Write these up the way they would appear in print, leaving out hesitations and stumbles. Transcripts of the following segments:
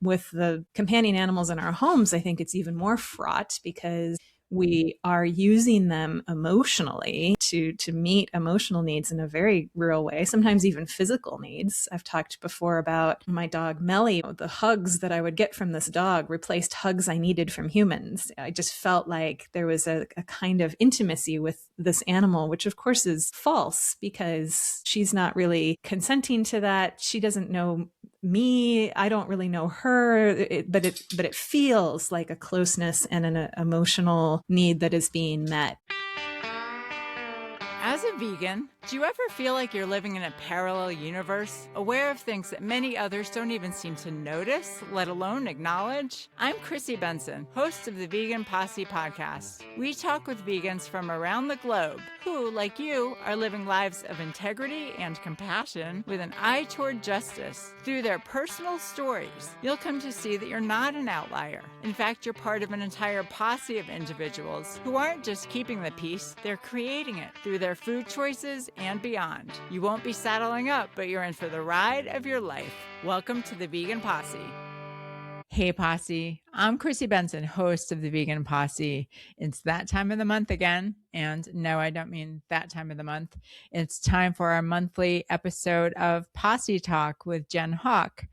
with the companion animals in our homes, I think it's even more fraught because we are using them emotionally to meet emotional needs in a very real way, sometimes even physical needs. I've talked before about my dog Melly. The hugs that I would get from this dog replaced hugs I needed from humans. I just felt like there was a kind of intimacy with this animal, which of course is false because she's not really consenting to that. She doesn't know me. I don't really know her, but it feels like a closeness and an emotional need that is being met. As a vegan, do you ever feel like you're living in a parallel universe, aware of things that many others don't even seem to notice, let alone acknowledge? I'm Chrissy Benson, host of the Vegan Posse podcast. We talk with vegans from around the globe who, like you, are living lives of integrity and compassion with an eye toward justice. Through their personal stories, you'll come to see that you're not an outlier. In fact, you're part of an entire posse of individuals who aren't just keeping the peace, they're creating it through their food choices and beyond. You won't be saddling up, but you're in for the ride of your life. Welcome to the Vegan Posse. Hey Posse, I'm Chrissy Benson, host of the Vegan Posse. It's that time of the month again. And no, I don't mean that time of the month. It's time for our monthly episode of Posse Talk with Jen Howk.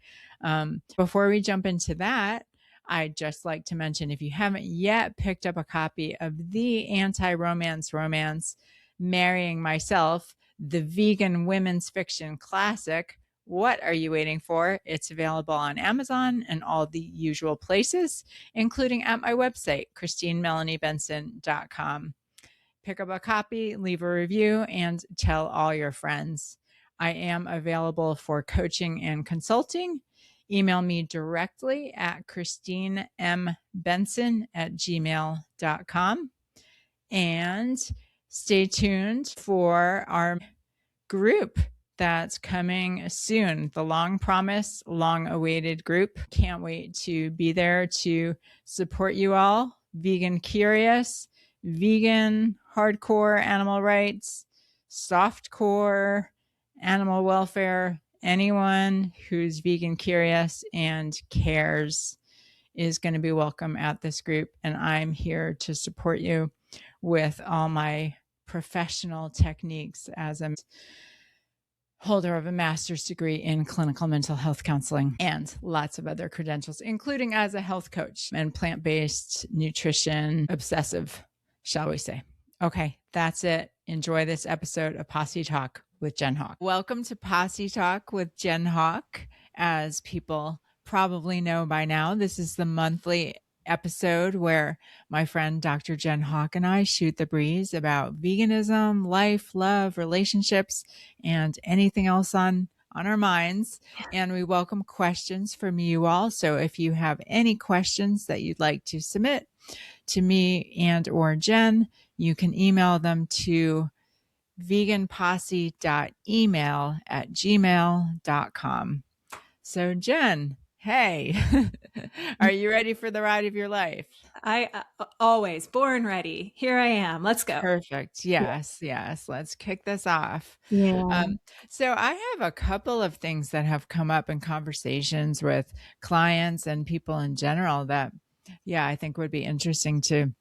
Before we jump into that, I'd just like to mention, if you haven't yet picked up a copy of the anti-romance romance, Marrying Myself, the vegan women's fiction classic, what are you waiting for? It's available on Amazon and all the usual places, including at my website, chistinembenson.com. Pick up a copy, leave a review, and tell all your friends. I am available for coaching and consulting. Email me directly at chistinembenson@gmail.com. And stay tuned for our group that's coming soon. The long promised, long awaited group. Can't wait to be there to support you all. Vegan curious, vegan hardcore animal rights, softcore animal welfare. Anyone who's vegan curious and cares is going to be welcome at this group. And I'm here to support you with all my professional techniques as a holder of a master's degree in clinical mental health counseling and lots of other credentials, including as a health coach and plant-based nutrition obsessive, shall we say. Okay, that's it. Enjoy this episode of Posse Talk with Jen Howk. Welcome to Posse Talk with Jen Howk. As people probably know by now, this is the monthly episode where my friend Dr. Jen Howk and I shoot the breeze about veganism, life, love, relationships, and anything else on our minds. And we welcome questions from you all. So if you have any questions that you'd like to submit to me and or Jen, you can email them to veganposse.email@gmail.com. So Jen, hey, are you ready for the ride of your life? I always born ready. Here I am. Let's go. Perfect. Yes. Let's kick this off. Yeah. So I have a couple of things that have come up in conversations with clients and people in general that, I think would be interesting to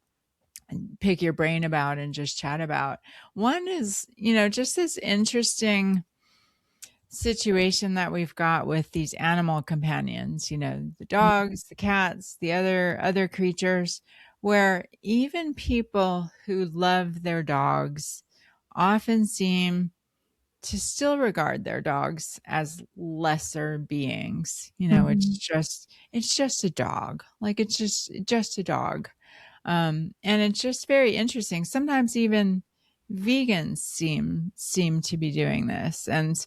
pick your brain about and just chat about. One is, just this interesting situation that we've got with these animal companions, the dogs, the cats, the other creatures, where even people who love their dogs often seem to still regard their dogs as lesser beings. It's just a dog. Like it's just a dog. And it's just very interesting. Sometimes even vegans seem to be doing this. And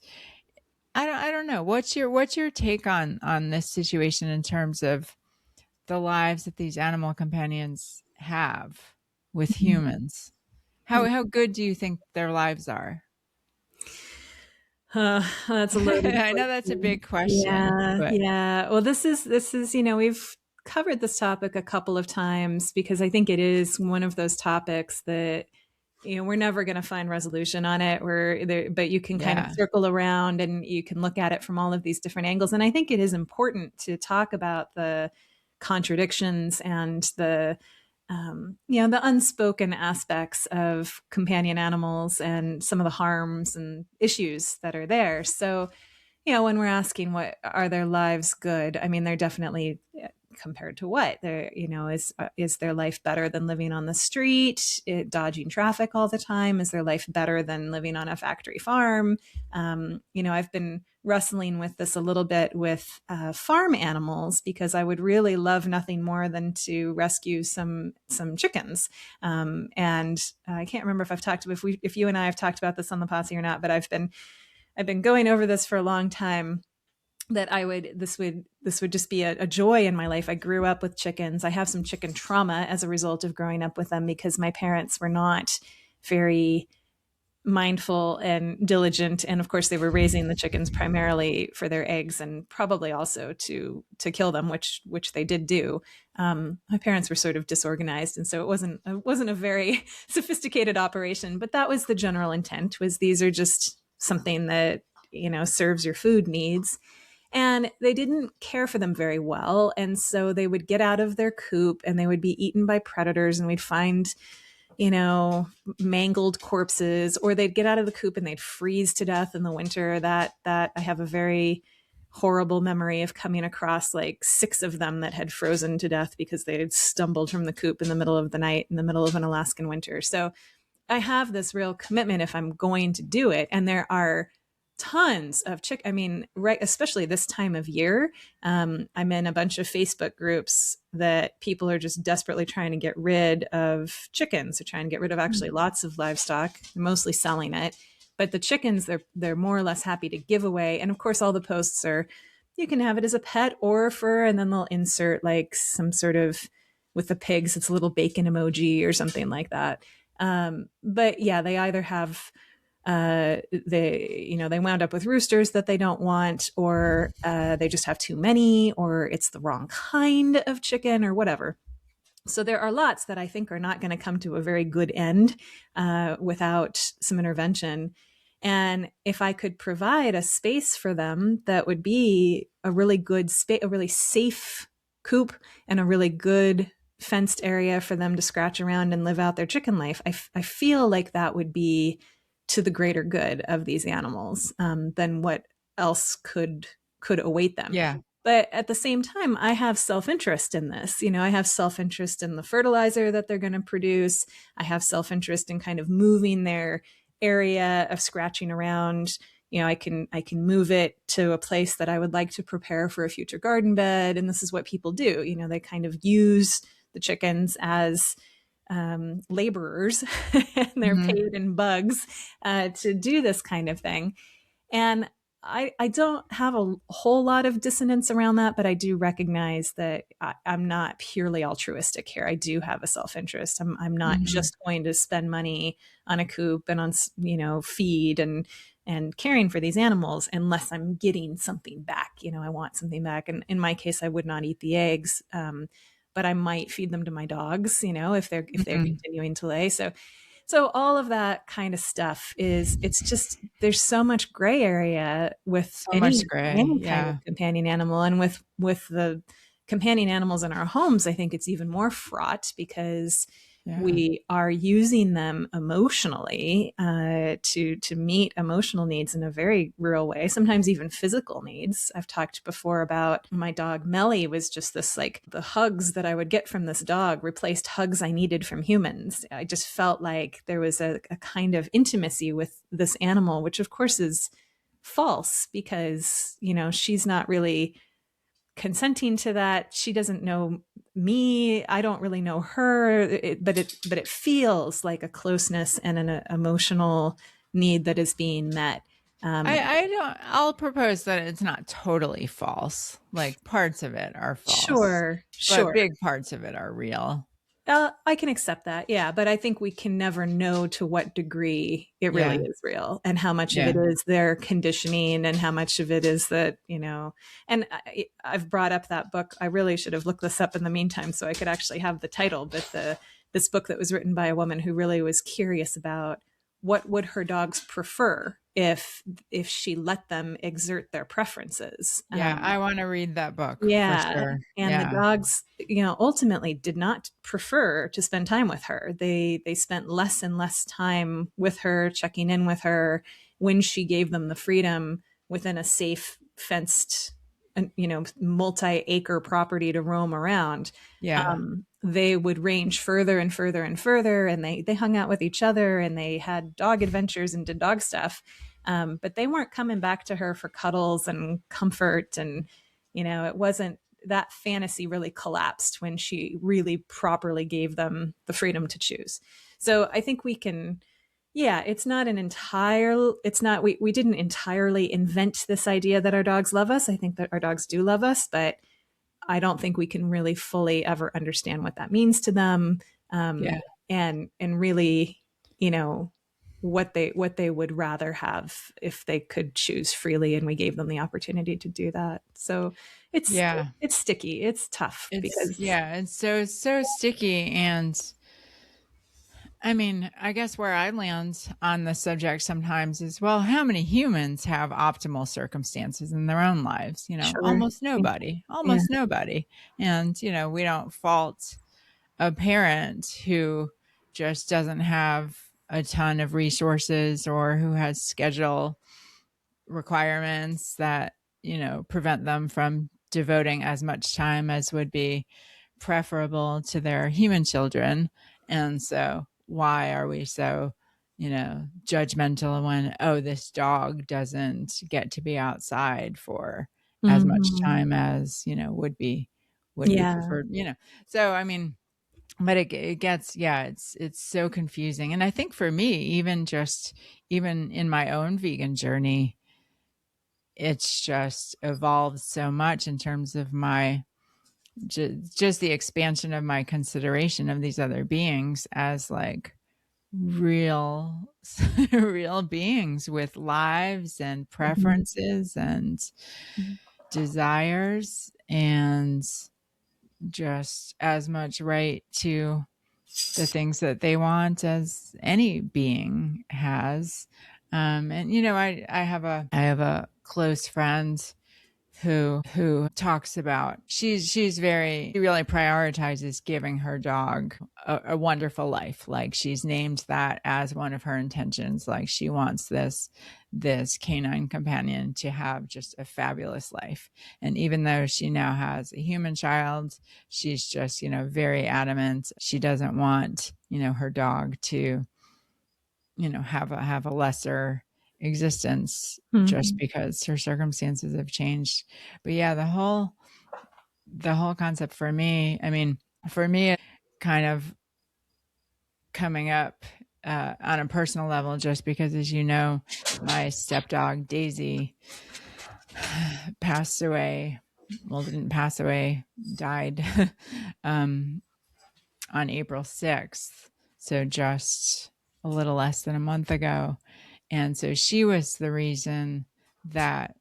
I don't know. What's your take on this situation in terms of the lives that these animal companions have with humans? How good do you think their lives are? That's a loaded I know that's a big question. Yeah. Well, this is, we've covered this topic a couple of times because I think it is one of those topics that we're never going to find resolution on it. We're there, but you can kind of Yeah. circle around and you can look at it from all of these different angles. And I think it is important to talk about the contradictions and the unspoken aspects of companion animals and some of the harms and issues that are there. So, when we're asking what are their lives good, I mean, they're definitely compared to what they're, is their life better than living on the street, dodging traffic all the time? Is their life better than living on a factory farm? I've been wrestling with this a little bit with farm animals because I would really love nothing more than to rescue some chickens. And I can't remember if I've talked if you and I have talked about this on the Posse or not, but I've been going over this for a long time, that this would just be a joy in my life. I grew up with chickens. I have some chicken trauma as a result of growing up with them because my parents were not very mindful and diligent, and of course they were raising the chickens primarily for their eggs and probably also to kill them, which they did do. My parents were sort of disorganized, and so it wasn't a very sophisticated operation, but that was the general intent, was these are just something that serves your food needs. And they didn't care for them very well, and so they would get out of their coop and they would be eaten by predators, and we'd find mangled corpses, or they'd get out of the coop and they'd freeze to death in the winter. That I have a very horrible memory of coming across like 6 of them that had frozen to death because they had stumbled from the coop in the middle of the night in the middle of an Alaskan winter. So I have this real commitment if I'm going to do it. And there are tons of I mean, right, especially this time of year. I'm in a bunch of Facebook groups that people are just desperately trying to get rid of chickens. They're trying to get rid of actually lots of livestock, mostly selling it. But the chickens, they're more or less happy to give away. And of course, all the posts are, you can have it as a pet or fur, and then they'll insert like some sort of, with the pigs, it's a little bacon emoji or something like that. But yeah, they either have they wound up with roosters that they don't want, or they just have too many, or it's the wrong kind of chicken, or whatever. So there are lots that I think are not going to come to a very good end without some intervention. And if I could provide a space for them that would be a really good space, a really safe coop, and a really good fenced area for them to scratch around and live out their chicken life, I feel like that would be to the greater good of these animals than what else could await them. Yeah. But at the same time, I have self-interest in this. I have self-interest in the fertilizer that they're going to produce. I have self-interest in kind of moving their area of scratching around. I can move it to a place that I would like to prepare for a future garden bed. And this is what people do. They kind of use the chickens as laborers, and they're paid in bugs to do this kind of thing. And I don't have a whole lot of dissonance around that, but I do recognize that I'm not purely altruistic here. I do have a self-interest. I'm not just going to spend money on a coop and on, feed and caring for these animals unless I'm getting something back. I want something back. And in my case, I would not eat the eggs. But I might feed them to my dogs, if they're continuing to lay. So all of that kind of stuff it's just, there's so much gray area with any kind of companion animal. And with the companion animals in our homes, I think it's even more fraught because we are using them emotionally to meet emotional needs in a very real way, sometimes even physical needs. I've talked before about my dog Melly was just this, like, the hugs that I would get from this dog replaced hugs I needed from humans. I just felt like there was a kind of intimacy with this animal, which of course is false because, she's not really consenting to that. She doesn't know me. I don't really know her, but it feels like a closeness and an emotional need that is being met. I'll propose that it's not totally false. Like, parts of it are false. Sure. But big parts of it are real. I can accept that. Yeah. But I think we can never know to what degree it really Yeah. is real and how much of Yeah. it is their conditioning and how much of it is that, and I've brought up that book. I really should have looked this up in the meantime so I could actually have the title, but this book that was written by a woman who really was curious about what would her dogs prefer if she let them exert their preferences. Yeah. I want to read that book for Yeah. sure. And the Yeah. dogs, ultimately did not prefer to spend time with her. They spent less and less time with her, checking in with her when she gave them the freedom within a safe, fenced, multi-acre property to roam around. Yeah. They would range further and further and further, and they hung out with each other and they had dog adventures and did dog stuff. But they weren't coming back to her for cuddles and comfort, and it wasn't, that fantasy really collapsed when she really properly gave them the freedom to choose. So I think we can, yeah, it's not, we didn't entirely invent this idea that our dogs love us. I think that our dogs do love us, but I don't think we can really fully ever understand what that means to them. Yeah. And really, you know, what they would rather have if they could choose freely and we gave them the opportunity to do that. So it's Yeah. it's sticky. It's tough because It's so sticky. And I mean, I guess where I land on the subject sometimes is, well, how many humans have optimal circumstances in their own lives? sure. Almost Yeah. nobody, Yeah. almost nobody. And, we don't fault a parent who just doesn't have a ton of resources or who has schedule requirements that, prevent them from devoting as much time as would be preferable to their human children. And so why are we so, judgmental when, oh, this dog doesn't get to be outside for as much Mhm. time as, would be Yeah. preferred, So, I mean, but it gets, yeah, it's so confusing. And I think for me, even in my own vegan journey, it's just evolved so much in terms of my just the expansion of my consideration of these other beings as like real real beings with lives and Mhm. preferences and desires, and just as much right to the things that they want as any being has. And I have a close friend who talks about, she really prioritizes giving her dog a wonderful life. Like, she's named that as one of her intentions. Like, she wants this canine companion to have just a fabulous life. And even though she now has a human child, she's just, very adamant. She doesn't want, her dog to, have a lesser existence just Mhm. because her circumstances have changed. But yeah, the whole concept for me, I mean, for me, kind of coming up on a personal level, just because, as you know, my stepdog Daisy passed away. Well, didn't pass away, died um, on April 6th. So just a little less than a month ago. And so she was the reason that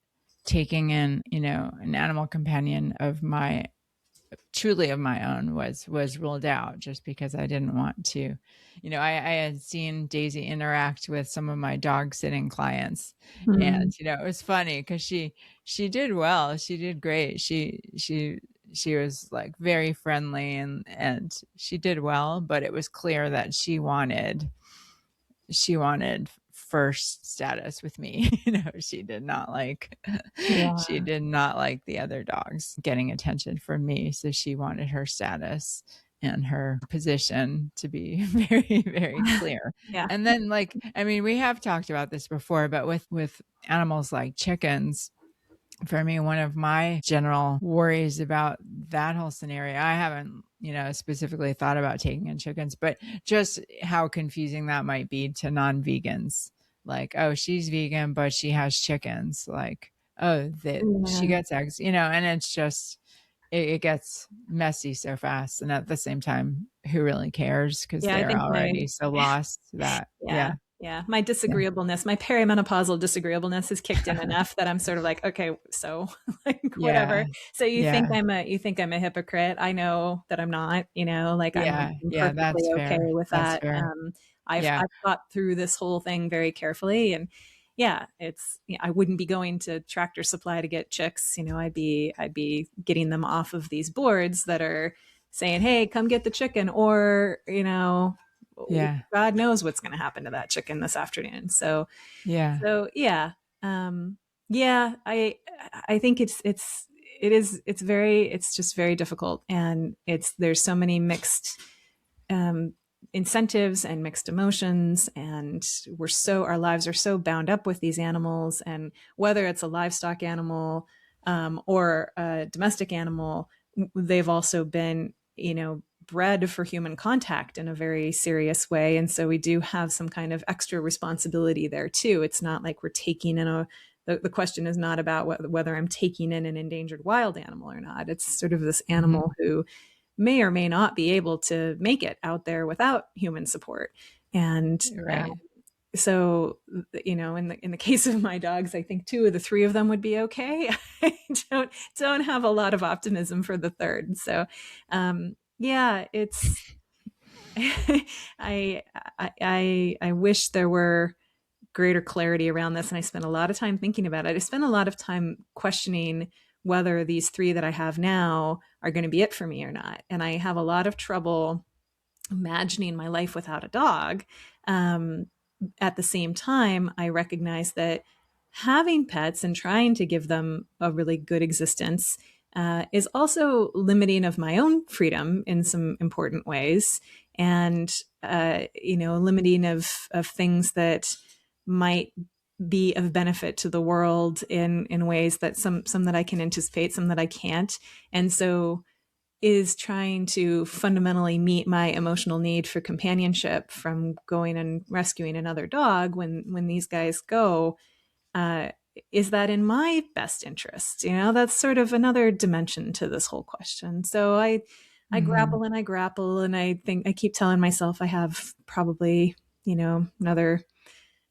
taking in, an animal companion truly of my own was ruled out, just because I didn't want to. I had seen Daisy interact with some of my dog sitting clients, and Mhm. it was funny because she did well. She did great. She was like very friendly, and she did well, but it was clear that she wanted first status with me. She did not like she Yeah. did not like the other dogs getting attention from me. So she wanted her status and her position to be very, very clear. Yeah. And then, like, I mean, we have talked about this before, but with animals like chickens, for me, one of my general worries about that whole scenario, I haven't, specifically thought about taking in chickens, but just how confusing that might be to non-vegans. Like, oh, she's vegan, but she has chickens. Like, oh, that she Yeah. gets eggs, and it's just, it gets messy so fast. And at the same time, who really cares? Because Yeah, I they're think my already so lost that, yeah, yeah, yeah, my yeah, disagreeableness, my perimenopausal disagreeableness has kicked in enough that I'm sort of like, okay, so like whatever. yeah, So yeah, you think I'm a hypocrite. I know that I'm not, like yeah, I'm yeah, perfectly that's okay fair. with That's that. fair. Yeah, I've thought through this whole thing very carefully, and yeah, I wouldn't be going to Tractor Supply to get chicks. I'd be getting them off of these boards that are saying, "Hey, come get the chicken," or yeah, God knows what's going to happen to that chicken this afternoon. yeah, Yeah, yeah. I think it's just very difficult, and there's so many mixed um, incentives and mixed emotions, and our lives are so bound up with these animals, and whether it's a livestock animal or a domestic animal, they've also been bred for human contact in a very serious way, and so we do have some kind of extra responsibility there too. It's not like we're taking in the question is not about whether I'm taking in an endangered wild animal or not. It's sort of this hmm, animal who may or may not be able to make it out there without human support. And right. so, in the case of my dogs, I think two of the three of them would be okay. I don't have a lot of optimism for the third. So, yeah, it's I, I wish there were greater clarity around this, and I spent a lot of time thinking about it. I spent a lot of time questioning whether these three that I have now are going to be it for me or not. And I have a lot of trouble imagining my life without a dog. Um, at the same time, I recognize that having pets and trying to give them a really good existence is also limiting of my own freedom in some important ways, and limiting of things that might be of benefit to the world in ways that some that I can anticipate, some that I can't. And so is trying to fundamentally meet my emotional need for companionship from going and rescuing another dog when these guys go, uh, is that in my best interest? That's sort of another dimension to this whole question. So I Hmm. grapple and I grapple, and I think I keep telling myself I have probably another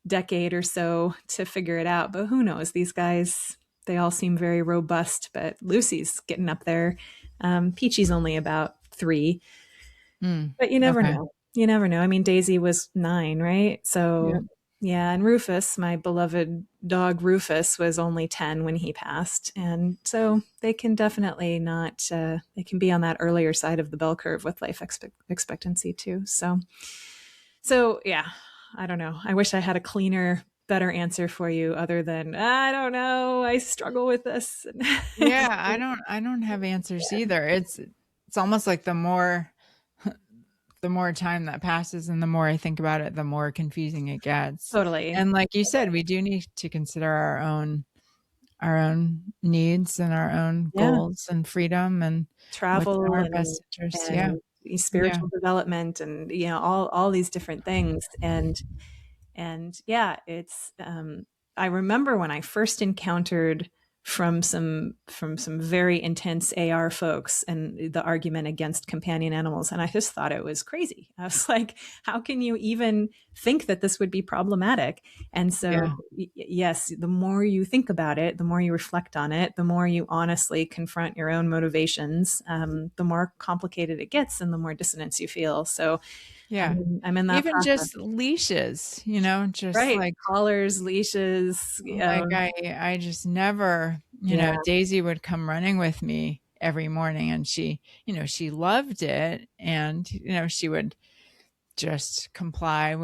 decade or so to figure it out. But who knows? These guys, they all seem very robust, but Lucy's getting up there. Peachy's only about 3, Mm. but you never Okay. know. You never know. I mean, Daisy was 9, right? Yeah. So, yeah. And Rufus, my beloved dog Rufus, was only 10 when he passed. And so they can definitely not, they can be on that earlier side of the bell curve with life expectancy too. So yeah, I don't know. I wish I had a cleaner, better answer for you other than I don't know. I struggle with this. Yeah, I don't have answers either. It's almost like the more time that passes and the more I think about it, the more confusing it gets. Totally. And like you said, we do need to consider our own needs and our own Yeah. goals and freedom and what's in Travel our and best interest. Yeah. and Yeah. spiritual development, and all these different things. And yeah, it's I remember when I first encountered from some very intense AR folks and the argument against companion animals, and I just thought it was crazy. I was like, how can you even think that this would be problematic? And so Yeah. yes, the more you think about it, the more you reflect on it, the more you honestly confront your own motivations, the more complicated it gets and the more dissonance you feel. So Yeah. I'm in that Even process. just leashes, just Right. like Collars, leashes. I just never, Yeah, Daisy would come running with me every morning and she loved it and she would just comply.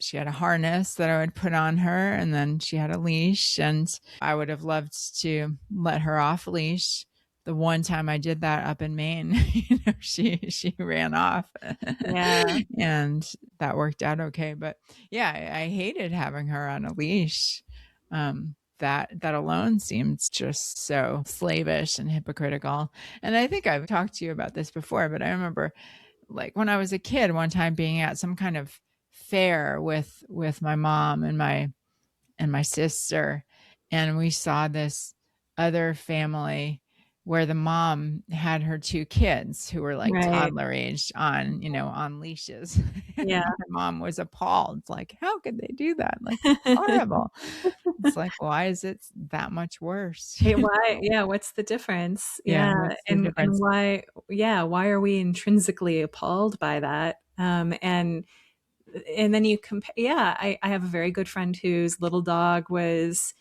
She had a harness that I would put on her and then she had a leash and I would have loved to let her off leash. The one time I did that up in Maine, she ran off yeah, and that worked out okay. But yeah, I hated having her on a leash. That alone seems just so slavish and hypocritical. And I think I've talked to you about this before, but I remember like when I was a kid one time being at some kind of fair with my mom and my sister and we saw this other family where the mom had her 2 kids who were like Right. toddler aged on, on leashes. Yeah. And her mom was appalled, like, "How could they do that? Like, that's horrible." It's like, why is it that much worse? Hey, You why know? yeah, what's the difference? Yeah, Yeah, what's the and difference? why are we intrinsically appalled by that? And then you compare yeah, I have a very good friend whose little dog was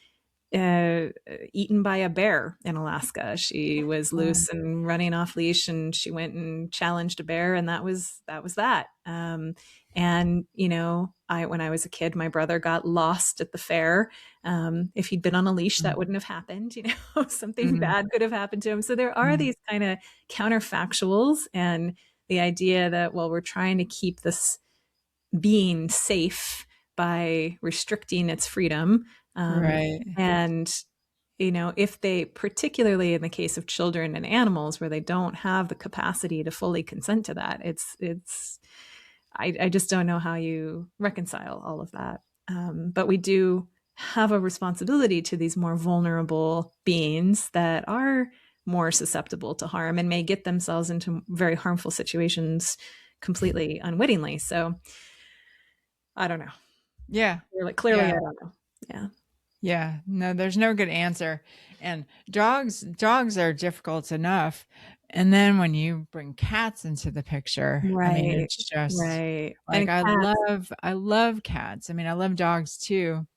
uh, eaten by a bear in Alaska. She was Um, loose and running off leash, and she went and challenged a bear, and that was that. And I when I was a kid, my brother got lost at the fair. If he'd been on a leash, that mm, wouldn't have happened. Something mhm, bad could have happened to him. So there are mm, these kind of counterfactuals, and the idea that well, we're trying to keep this being safe by restricting its freedom. right. And if they, particularly in the case of children and animals where they don't have the capacity to fully consent to that, I just don't know how you reconcile all of that. But we do have a responsibility to these more vulnerable beings that are more susceptible to harm and may get themselves into very harmful situations completely unwittingly. So I don't know. Yeah, Clearly, I yeah. don't know. Yeah. Yeah, no, there's no good answer. And dogs are difficult enough. And then when you bring cats into the picture, I mean, Right. it's just Right. like And cats. I love cats. I mean, I love dogs too.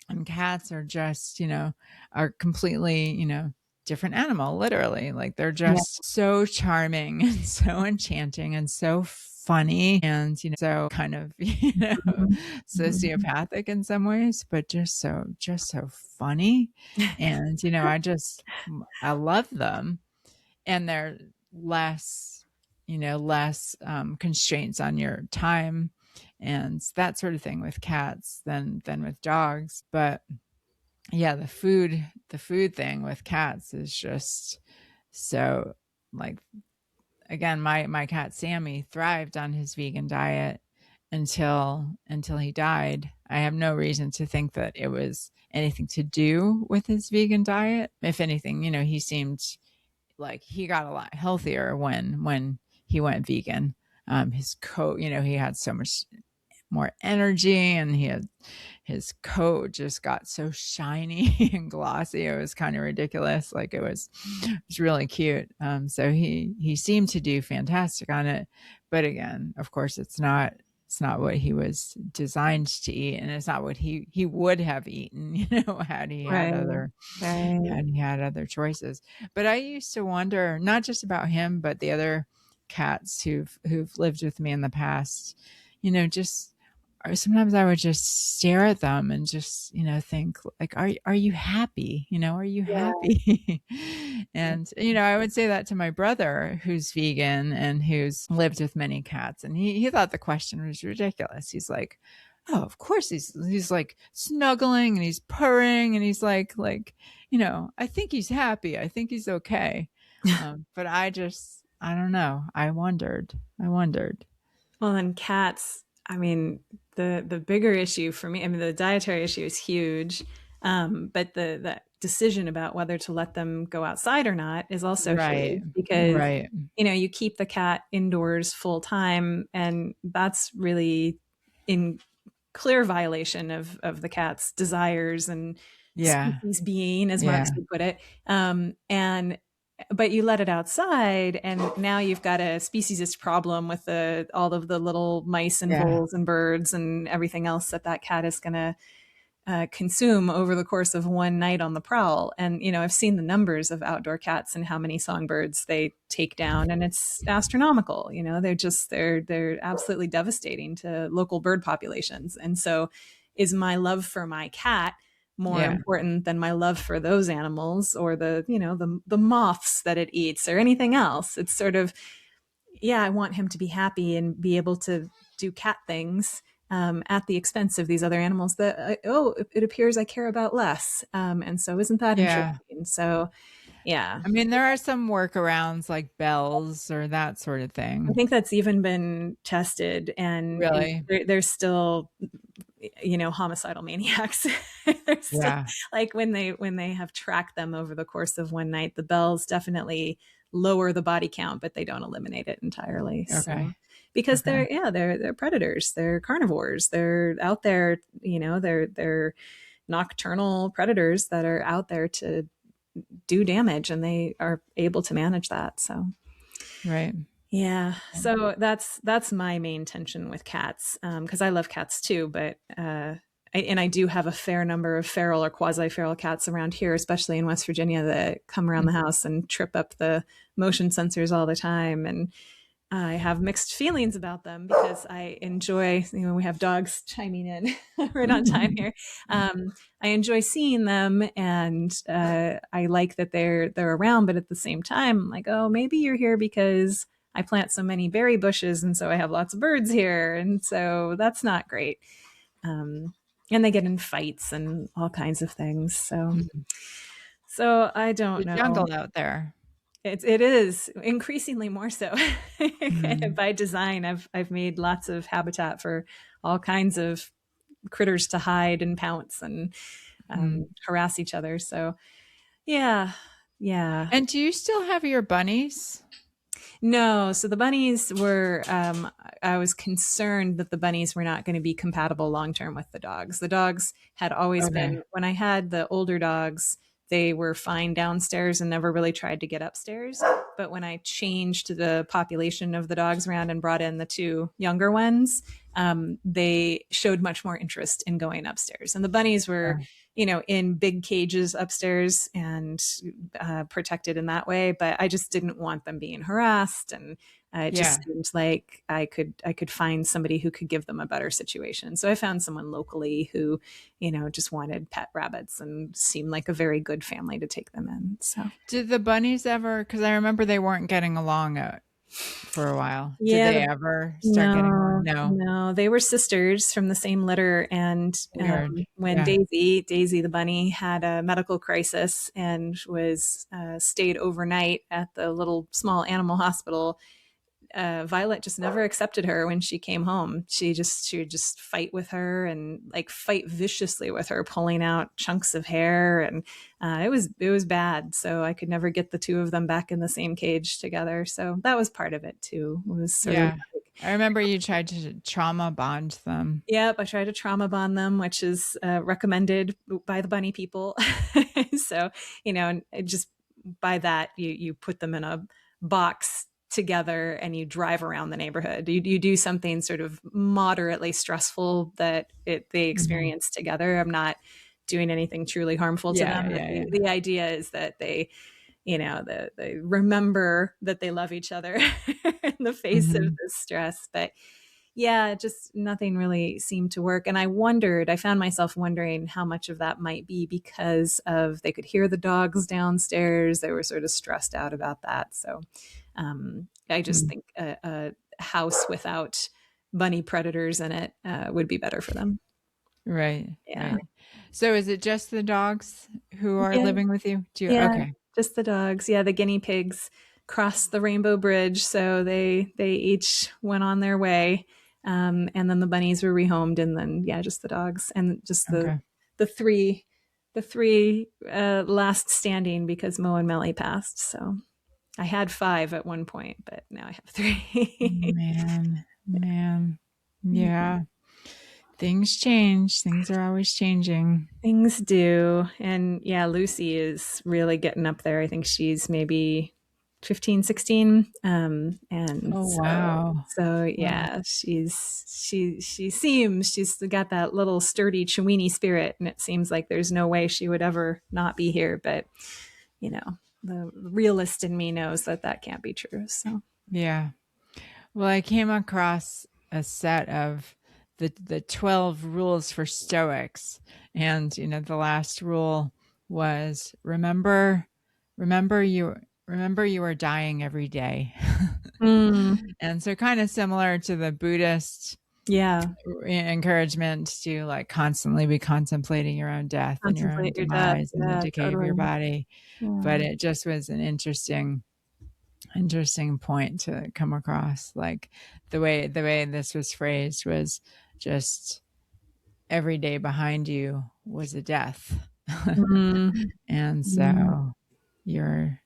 And cats are just, are completely, different animal, literally. Like they're Yeah. just so charming and so enchanting and so funny and, so kind of, Mhm. Mhm. sociopathic in some ways, but just so funny. And, I love them and they're less constraints on your time and that sort of thing with cats than with dogs. But yeah, the food thing with cats is just so like again, my cat Sammy thrived on his vegan diet until he died. I have no reason to think that it was anything to do with his vegan diet. If anything, he seemed like he got a lot healthier when he went vegan. His coat, he had so much more energy and his coat just got so shiny and glossy. It was kind of ridiculous. Like it was really cute. So he seemed to do fantastic on it. But again, of course, it's not what he was designed to eat, and it's not what he would have eaten, had he had Right. other Right. had he had other choices. But I used to wonder not just about him, but the other cats who've lived with me in the past. Just or sometimes I would just stare at them and just, think like, are you happy? Are you Yeah. happy? And, I would say that to my brother who's vegan and who's lived with many cats. And he thought the question was ridiculous. He's like, oh, of course he's like snuggling and he's purring and he's like, I think he's happy. I think he's okay. But I don't know. I wondered. Well, and cats, I mean, the bigger issue for me, I mean, the dietary issue is huge, but the decision about whether to let them go outside or not is also Right. huge because Right. you keep the cat indoors full time, and that's really in clear violation of the cat's desires and Yeah. species being, as Yeah. Marx would put it. And but you let it outside, and now you've got a speciesist problem with all of the little mice and Yeah. voles and birds and everything else that cat is going to consume over the course of one night on the prowl. And I've seen the numbers of outdoor cats and how many songbirds they take down, and it's astronomical. They're absolutely devastating to local bird populations. And so, is my love for my cat more Yeah. important than my love for those animals or the moths that it eats or anything else? It's sort of, yeah, I want him to be happy and be able to do cat things at the expense of these other animals that, it appears I care about less. And so, isn't that Yeah. interesting? So, yeah, I mean, there are some workarounds like bells or that sort of I thing. think that's even been tested, and Really? there's still homicidal maniacs. So, Yeah. like when they have tracked them over the course of one night, the bells definitely lower the body count, but they don't eliminate it entirely. So, Okay. because Okay. they're predators, they're carnivores, they're out there, they're nocturnal predators that are out there to do damage, and they are able to manage that. So Right. yeah, so that's my main tension with cats, because I love cats too, but I do have a fair number of feral or quasi-feral cats around here, especially in West Virginia, that come around the house and trip up the motion sensors all the time. And I have mixed feelings about them because I enjoy, we have dogs chiming in right on time here. I enjoy seeing them, and I like that they're around, but at the same time, I'm like, oh, maybe you're here because I plant so many berry bushes, and so I have lots of birds here, and so that's not great. Um, and they get in fights and all kinds of things. So I don't The know. jungle out there. It is increasingly more so. Mm. By design, I've made lots of habitat for all kinds of critters to hide and pounce and Mm. harass each other. So yeah, yeah. And do you still have your bunnies? No, so the bunnies were. I was concerned that the bunnies were not going to be compatible long term with the dogs. The dogs had always Okay. been, when I had the older dogs, they were fine downstairs and never really tried to get upstairs. But when I changed the population of the dogs around and brought in the two younger ones, they showed much more interest in going upstairs. And the bunnies were, Yeah. in big cages upstairs and protected in that way. But I just didn't want them being harassed, and it Yeah. just seemed like I could find somebody who could give them a better situation. So I found someone locally who, just wanted pet rabbits and seemed like a very good family to take them in. So Did the bunnies ever, because I remember they weren't getting along for a while. Did yeah, they ever start getting along? no, No. no, they were sisters from the same litter. And Weird. when Yeah. Daisy the bunny had a medical crisis and was stayed overnight at the little small animal hospital, Violet just never accepted her when she came home. She would just fight with her and like fight viciously with her, pulling out chunks of hair, and it was bad. So I could never get the two of them back in the same cage together. So that was part of it too. It was sort of Yeah. I remember you tried to trauma bond them. yep. I try to trauma bond them, which is recommended by the bunny people. So and just by that you put them in a box together and you drive around the neighborhood. You do something sort of moderately stressful that they Mhm. experience together. I'm not doing anything truly harmful to Yeah, them. yeah, yeah. The idea is that they remember that they love each other in the face of Mhm. this stress. But yeah, just nothing really seemed to work. And I found myself wondering how much of that might be because of they could hear the dogs downstairs. They were sort of stressed out about that. So I just Mm. think a house without bunny predators in it would be better for them. Right, Yeah. right. So is it just the dogs who are Yeah. living with you? Do you Yeah. Okay. Just the dogs. Yeah. The guinea pigs crossed the rainbow bridge. So they each went on their way. And then the bunnies were rehomed, and then, yeah, just the dogs and just Okay. the three, last standing because Mo and Melly passed. So I had five at one point, but now I have three. Man, man. Yeah. Things change. Things are always changing. Things do. And yeah, Lucy is really getting up there. I think she's maybe 15, 16. And Oh, so, wow. so Wow. yeah, she's got that little sturdy Chewini spirit. And it seems like there's no way she would ever not be here. But, the realist in me knows that that can't be true. So, Yeah. Well, I came across a set of the 12 rules for Stoics, and the last rule was remember you are dying every day. mm, And so kind of similar to the Buddhist yeah, encouragement to like constantly be contemplating your own death and your own contemplate your death. demise and the Yeah, decay of your totally. body. Yeah. But it just was an interesting point to come across. Like the way this was phrased was just every day behind you was a death. Mm, And mm, so you're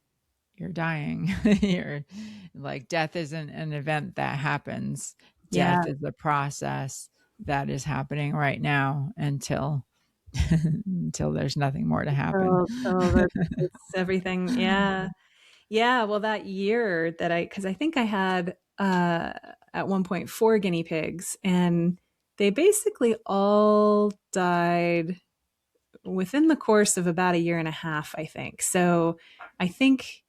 dying. You're like, death isn't an event that happens. Death yeah. is the process that is happening right now until until there's nothing more to happen. So it's everything. Yeah. Yeah. Well, that year that because I think I had at one point 4 guinea pigs, and they basically all died within the course of about a year and a half, I think. So I think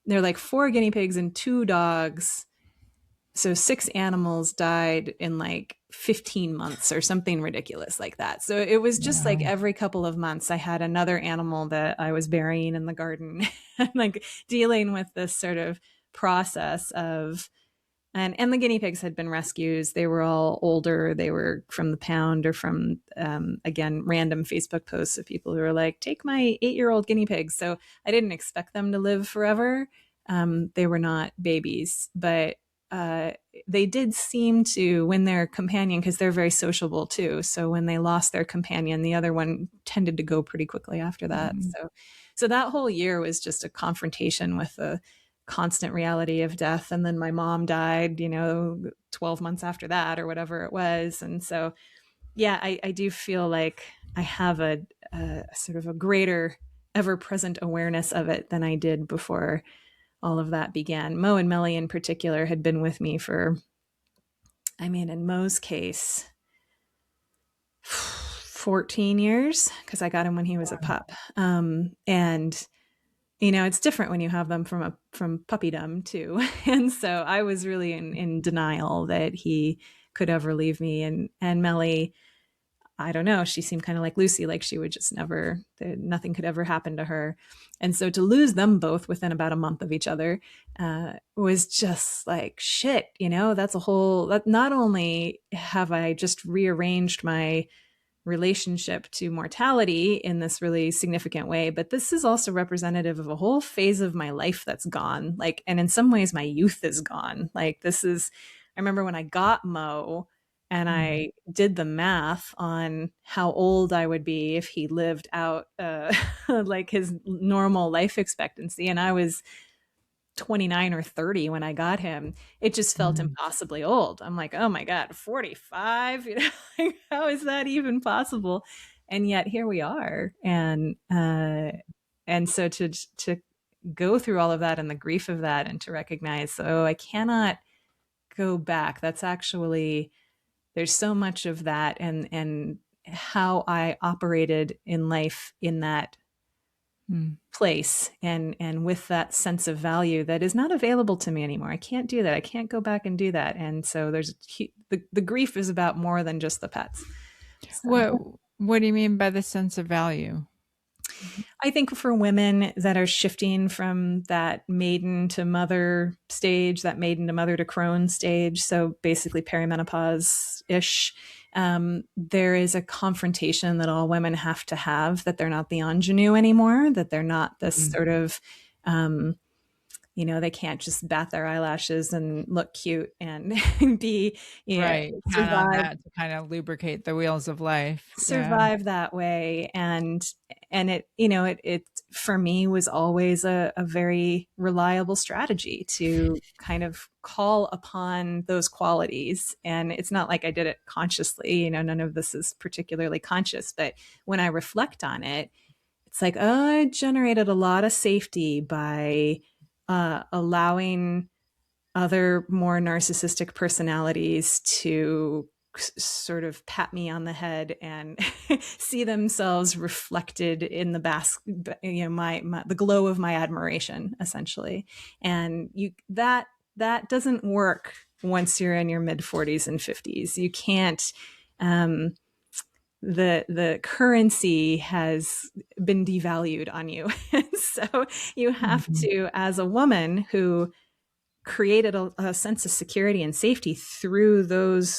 they're like 4 guinea pigs and 2 dogs. So 6 animals died in like 15 months or something ridiculous like that. So it was just like Wow. every couple of months I had another animal that I was burying in the garden, like dealing with this sort of process of, and the guinea pigs had been rescues. They were all older. They were from the pound or from, again, random Facebook posts of people who were like, take my 8-year-old guinea pigs. So I didn't expect them to live forever. They were not babies, but uh, they did seem to, when their companion, because they're very sociable too. So when they lost their companion, the other one tended to go pretty quickly after that. Mhm. So that whole year was just a confrontation with the constant reality of death. And then my mom died, 12 months after that or whatever it was. And so, yeah, I do feel like I have a sort of a greater ever present awareness of it than I did before all of that began. Mo and Melly in particular had been with me for, I mean, in Mo's case, 14 years, because I got him when he was a pup. And it's different when you have them from puppydom too. And so I was really in denial that he could ever leave me. And Melly, I don't know, she seemed kind of like Lucy, like she would just never, nothing could ever happen to her. And so to lose them both within about a month of each other was just like, shit, that's a whole, that not only have I just rearranged my relationship to mortality in this really significant way, but this is also representative of a whole phase of my life that's gone. Like, and in some ways my youth is gone. Like, this is, I remember when I got Mo and Mhm. I did the math on how old I would be if he lived out like his normal life expectancy, and I was 29 or 30 when I got him. It just felt Mhm. impossibly old. I'm like, oh my God, 45? Like, how is that even possible? And yet here we are. And so to go through all of that and the grief of that, and to recognize, oh, I cannot go back. That's actually, there's so much of that, and how I operated in life in that Mm. place, and with that sense of value that is not available to me anymore. I can't do that. I can't go back and do that. And so the grief is about more than just the pets. So What what do you mean by the sense of value? I think for women that are shifting from that maiden to mother stage, that maiden to mother to crone stage, so basically perimenopause ish, there is a confrontation that all women have to have, that they're not the ingenue anymore, that they're not this Mm. sort of, they can't just bat their eyelashes and look cute and be, Right, count on survive that to kind of lubricate the wheels of life. Yeah. survive that way. And it for me was always a very reliable strategy to kind of call upon those qualities. And it's not like I did it consciously, none of this is particularly conscious, but when I reflect on it, it's like, oh, I generated a lot of safety by allowing other more narcissistic personalities to sort of pat me on the head and see themselves reflected in the the glow of my admiration, essentially. And that doesn't work once you're in your mid 40s and 50s. You can't, um, the currency has been devalued on you. So you have Mhm. to, as a woman who created a sense of security and safety through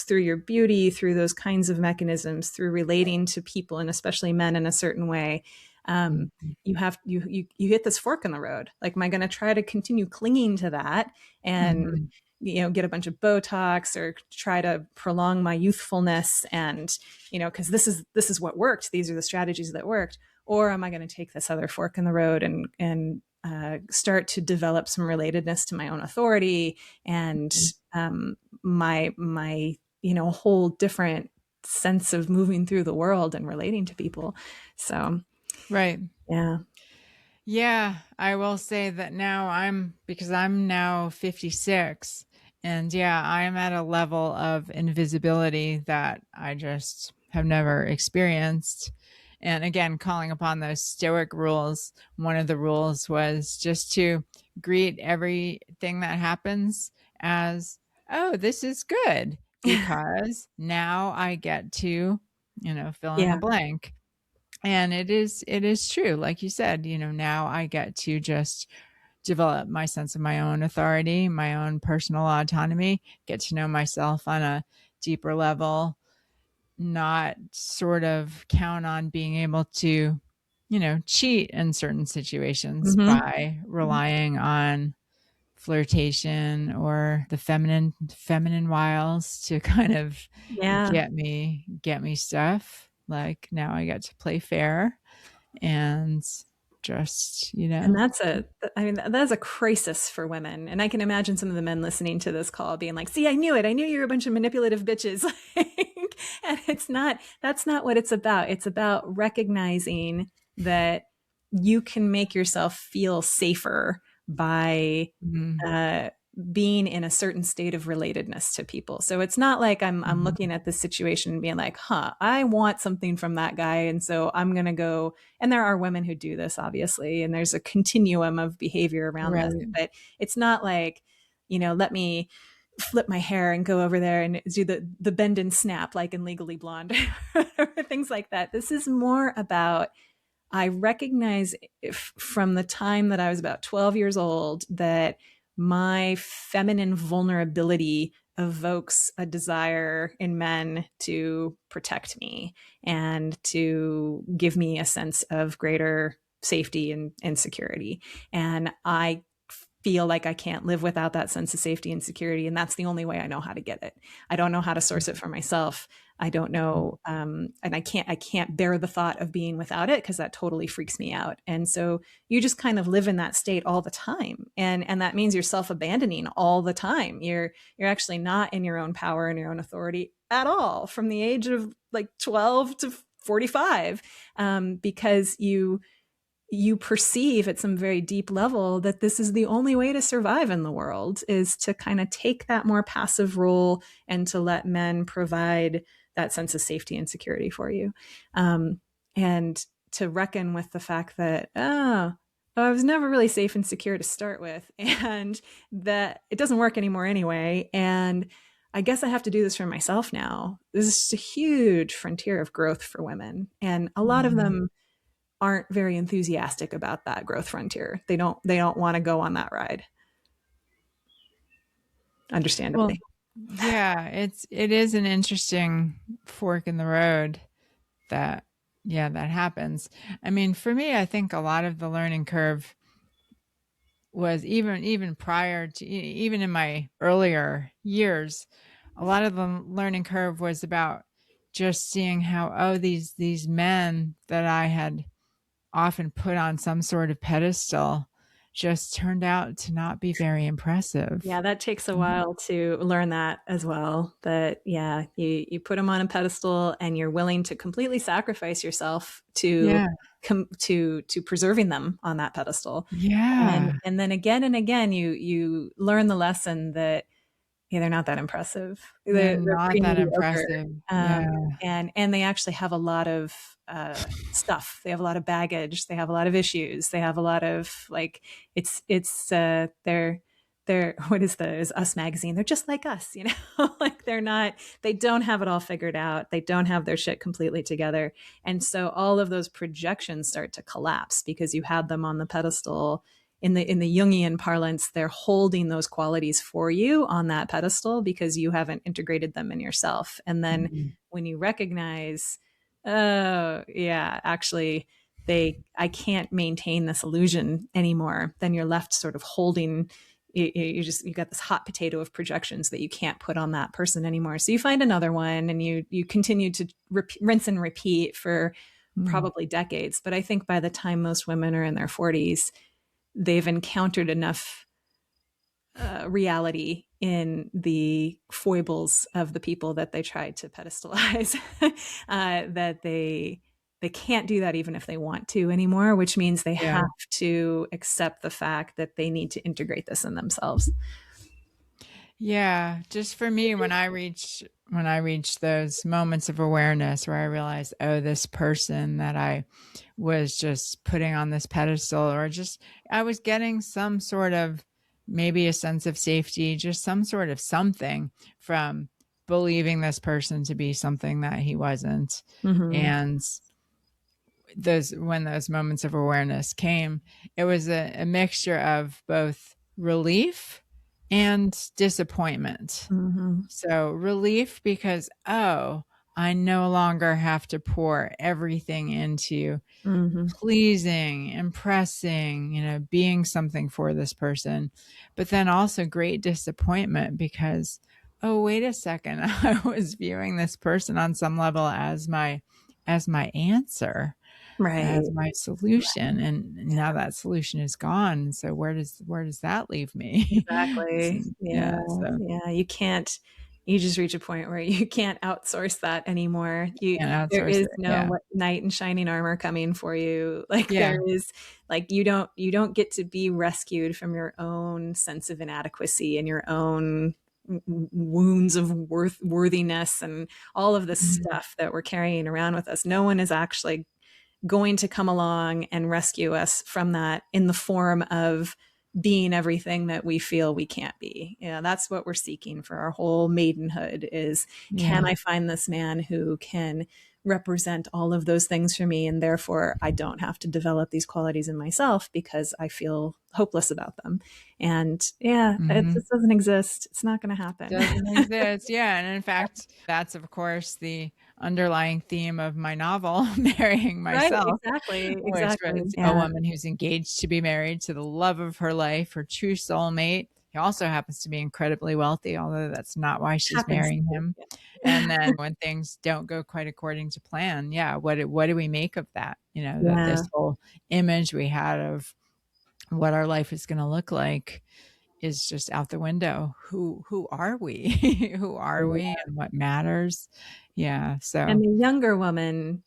your beauty, through those kinds of mechanisms, through relating to people, and especially men, in a certain way. Mhm. You hit this fork in the road. Like, am I going to try to continue clinging to that and Mhm. get a bunch of Botox or try to prolong my youthfulness, and because this is what worked, these are the strategies that worked, or am I going to take this other fork in the road and start to develop some relatedness to my own authority and my whole different sense of moving through the world and relating to people. So Right. yeah. Yeah, I will say that because I'm now 56, and yeah, I'm at a level of invisibility that I just have never experienced. And again, calling upon those stoic rules, one of the rules was just to greet everything that happens as, oh, this is good, because now I get to, fill in the Yeah. blank. And it is true. Like you said, now I get to just develop my sense of my own authority, my own personal autonomy, get to know myself on a deeper level, not sort of count on being able to, cheat in certain situations Mm-hmm. by relying on flirtation or the feminine wiles to kind of Yeah. get me stuff. Like, now I get to play fair and just, And that's a crisis for women. And I can imagine some of the men listening to this call being like, see, I knew it. I knew you were a bunch of manipulative bitches. And that's not what it's about. It's about recognizing that you can make yourself feel safer by mm, uh, being in a certain state of relatedness to people. So it's not like I'm mhm, looking at this situation and being like, I want something from that guy, and so I'm going to go. And there are women who do this, obviously, and there's a continuum of behavior around this. right. But it's not like, let me flip my hair and go over there and do the bend and snap like in Legally Blonde, things like that. This is more about, I recognize from the time that I was about 12 years old that my feminine vulnerability evokes a desire in men to protect me and to give me a sense of greater safety and security. And I feel like I can't live without that sense of safety and security. And that's the only way I know how to get it. I don't know how to source it for myself. I don't know. And I can't bear the thought of being without it, because that totally freaks me out. And so you just kind of live in that state all the time. And that means you're self-abandoning all the time. You're actually not in your own power and your own authority at all from the age of like 12 to 45, because you perceive at some very deep level that this is the only way to survive in the world, is to kind of take that more passive role and to let men provide that sense of safety and security for you. And to reckon with the fact that, I was never really safe and secure to start with, and that it doesn't work anymore anyway. And I guess I have to do this for myself now. This is a huge frontier of growth for women. And a lot of Mhm. them aren't very enthusiastic about that growth frontier. They don't want to go on that ride, Well, understandably. yeah, it is an interesting fork in the road that, yeah, that happens. I mean, for me, I think a lot of the learning curve was even prior to, even in my earlier years, a lot of the learning curve was about just seeing how, oh, these men that I had often put on some sort of pedestal just turned out to not be very impressive. Yeah, that takes a Mhm. while to learn that as well. That yeah, you put them on a pedestal and you're willing to completely sacrifice yourself to Yeah. to preserving them on that pedestal. Yeah. And then again and again you learn the lesson that, yeah, they're not that impressive. They're They're not pretty that mediocre. impressive. Um, Yeah. and they actually have a lot of stuff. They have a lot of baggage. They have a lot of issues. They have a lot of like they're what is Us magazine? They're just like us, like they don't have it all figured out. They don't have their shit completely together. And so all of those projections start to collapse because you had them on the pedestal. In the Jungian parlance, they're holding those qualities for you on that pedestal because you haven't integrated them in yourself. And then Mhm. when you recognize, oh yeah, actually I can't maintain this illusion anymore, then you're left sort of holding you got this hot potato of projections that you can't put on that person anymore. So you find another one, and you continue to rinse and repeat for probably decades. But I think by the time most women are in their 40s, they've encountered enough reality in the foibles of the people that they tried to pedestalize that they can't do that even if they want to anymore, which means they Yeah. have to accept the fact that they need to integrate this in themselves. Yeah, just for me, when I reach those moments of awareness where I realize, oh, this person that I was just putting on this pedestal, or just I was getting some sort of, maybe a sense of safety, just some sort of something from believing this person to be something that he wasn't. Mm-hmm. And when those moments of awareness came, it was a mixture of both relief and disappointment. Mm-hmm. So relief because, oh, I no longer have to pour everything into Mm-hmm. pleasing, impressing, being something for this person. But then also great disappointment because, oh, wait a second, I was viewing this person on some level as my answer, Right. as my solution, and now that solution is gone. So where does that leave me? So, Exactly. Yeah. yeah. So Yeah. You just reach a point where you can't outsource that anymore. can't There outsource is it. no Yeah. knight in shining armor coming for you. Like Yeah. there is, like, you don't get to be rescued from your own sense of inadequacy and your own wounds of worthiness and all of this Mhm. stuff that we're carrying around with us. No one is actually going to come along and rescue us from that in the form of being everything that we feel we can't be. Yeah, that's what we're seeking for our whole maidenhood is, can Yeah. I find this man who can represent all of those things for me, and therefore I don't have to develop these qualities in myself because I feel hopeless about them. And yeah, it Mhm. just doesn't exist. It's not going to happen. Doesn't exist. Yeah, and in fact, that's of course the underlying theme of my novel, Marrying Right, Myself, exactly, which exactly. was a Yeah, woman who's engaged to be married to the love of her life, her true soulmate. He also happens to be incredibly wealthy, although that's not why she's happens marrying to. him. Yeah. And then when things don't go quite according to plan, yeah, what do we make of that? That Yeah. this whole image we had of what our life is going to look like is just out the window. Who are we? Who are we and what matters? Yeah. And So, the younger woman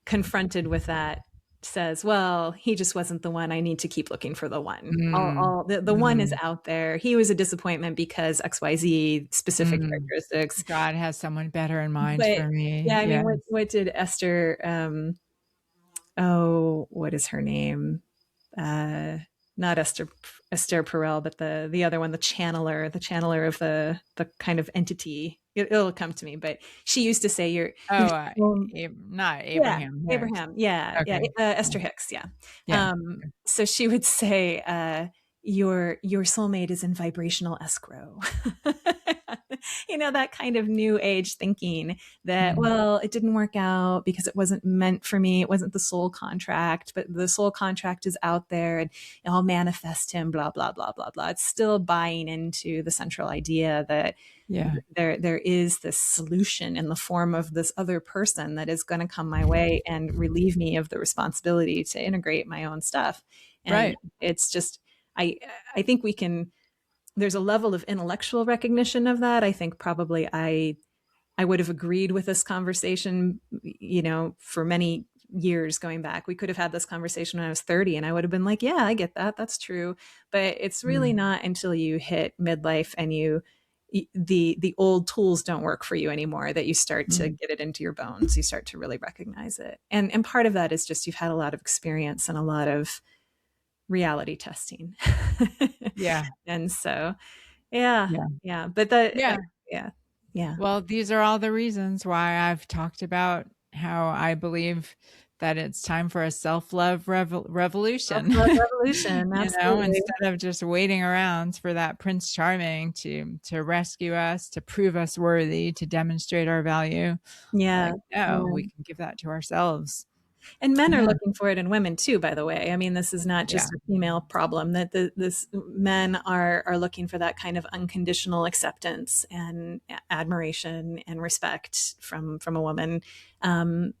confronted with that says, well, he just wasn't the one. I need to keep looking for the one. mm, The one is mm, out there. He was a disappointment because XYZ specific mm. characteristics. God has someone better in mind But for yeah, me. I mean, Yeah. what did Esther, oh, what is her name? Not Esther Perel, but the other one, the channeler of the kind of entity. It'll come to me, but she used to say, Oh, you're so, not yeah, Abraham Hicks. Abraham. Yeah, yeah. Okay. Yeah. Esther Hicks. Yeah. Yeah. So she would say, your soulmate is in vibrational escrow. That kind of new age thinking that, Mm, well, it didn't work out because it wasn't meant for me. It wasn't the soul contract, but the soul contract is out there and I'll manifest him, blah, blah, blah, blah, blah. It's still buying into the central idea that yeah. there is this solution in the form of this other person that is going to come my way and relieve me of the responsibility to integrate my own stuff. And Right. it's just, I I think we can, there's a level of intellectual recognition of that. I think probably I would have agreed with this conversation, for many years going back. We could have had this conversation when I was 30 and I would have been like, yeah, I get that. That's true. But it's really Mm, not until you hit midlife and the old tools don't work for you anymore that you start to mm. get it into your bones. You start to really recognize it. And part of that is just you've had a lot of experience and a lot of reality testing. Yeah. And so, yeah, Yeah. yeah. But the, Yeah. yeah, yeah. Well, these are all the reasons why I've talked about how I believe that it's time for a self-love revolution. Self-love revolution, absolutely. Instead of just waiting around for that Prince Charming to rescue us, to prove us worthy, to demonstrate our value. Yeah, Like, no, yeah. we can give that to ourselves. And men are Yeah. looking for it in women too, by the way. I mean, this is not Yeah. just a female problem, that this men are looking for that kind of unconditional acceptance and admiration and respect from a woman. And